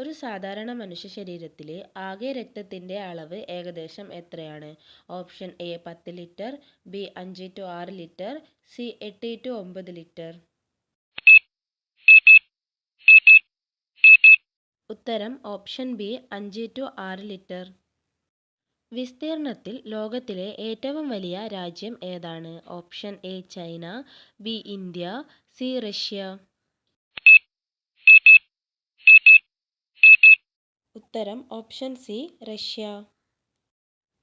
ഒരു സാധാരണ മനുഷ്യ ശരീരത്തിലെ ആകെ രക്തത്തിൻ്റെ അളവ് ഏകദേശം എത്രയാണ്? Option A 10 litre, B 5 to 6 litre, C 8 to 9 litre. ഉത്തരം ഓപ്ഷൻ ബി 5 ടു 6 ലിറ്റർ. വിസ്തീർണത്തിൽ ലോകത്തിലെ ഏറ്റവും വലിയ രാജ്യം ഏതാണ്? Option A China, B India, C Russia. ഉത്തരം ഓപ്ഷൻ സി റഷ്യ.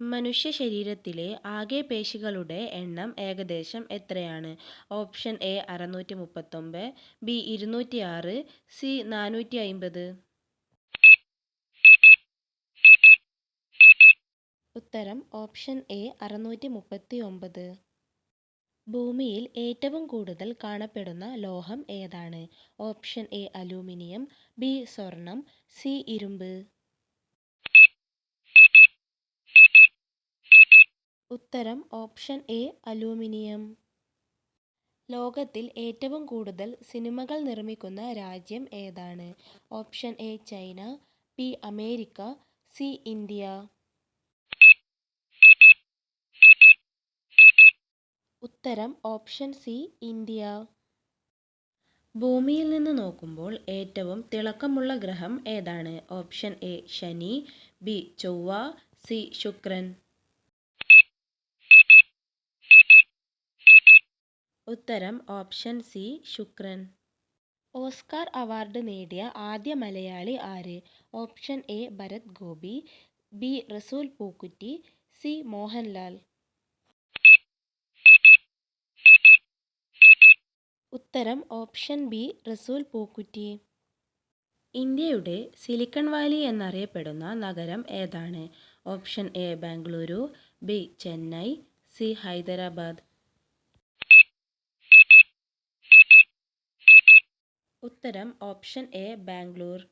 മനുഷ്യ ശരീരത്തിലെ ആകെ പേശികളുടെ എണ്ണം ഏകദേശം എത്രയാണ്? Option A 639, B 206, C 450. ഉത്തരം ഓപ്ഷൻ എ 639. ഭൂമിയിൽ ഏറ്റവും കൂടുതൽ കാണപ്പെടുന്ന ലോഹം ഏതാണ്? ഓപ്ഷൻ എ അലൂമിനിയം, ബി സ്വർണം, സി ഇരുമ്പ്. ഉത്തരം ഓപ്ഷൻ എ അലൂമിനിയം. ലോകത്തിൽ ഏറ്റവും കൂടുതൽ സിനിമകൾ നിർമ്മിക്കുന്ന രാജ്യം ഏതാണ്? Option A China, B America, C India. ഉത്തരം ഓപ്ഷൻ സി ഇന്ത്യ. ഭൂമിയിൽ നിന്ന് നോക്കുമ്പോൾ ഏറ്റവും തിളക്കമുള്ള ഗ്രഹം ഏതാണ്? ഓപ്ഷൻ എ ശനി, ബി ചൊവ്വ, സി ശുക്രൻ. ഉത്തരം ഓപ്ഷൻ സി ശുക്രൻ. ഓസ്കാർ അവാർഡ് നേടിയ ആദ്യ മലയാളി ആര്? Option A Bharat Gopi, B Resul Pookutty, C Mohanlal. ഉത്തരം ഓപ്ഷൻ ബി റസൂൽ പൂക്കുറ്റി. ഇന്ത്യയുടെ സിലിക്കൺ വാലി എന്നറിയപ്പെടുന്ന നഗരം ഏതാണ്? Option A Bengaluru, B Chennai, C Hyderabad. ഉത്തരം ഓപ്ഷൻ എ ബാംഗ്ലൂർ.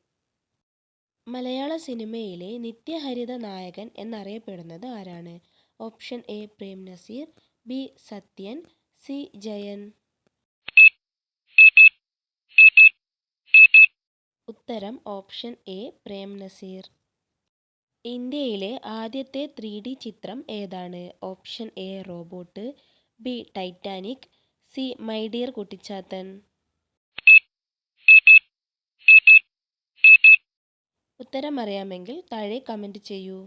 മലയാള സിനിമയിലെ നിത്യഹരിത നായകൻ എന്നറിയപ്പെടുന്നത് ആരാണ്? Option A Prem Nazir, B Sathyan, C Jayan. ഉത്തരം ഓപ്ഷൻ എ പ്രേം നസീർ. ഇന്ത്യയിലെ ആദ്യത്തെ 3D ചിത്രം ഏതാണ്? Option A robot, B Titanic, C my dear Kuttichathan. ഉത്തരം അറിയാമെങ്കിൽ താഴെ കമൻറ്റ് ചെയ്യൂ.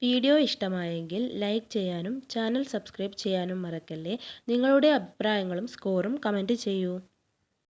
വീഡിയോ ഇഷ്ടമായെങ്കിൽ ലൈക്ക് ചെയ്യാനും ചാനൽ സബ്സ്ക്രൈബ് ചെയ്യാനും മറക്കല്ലേ. നിങ്ങളുടെ അഭിപ്രായങ്ങളും സ്കോറും കമൻറ്റ് ചെയ്യൂ.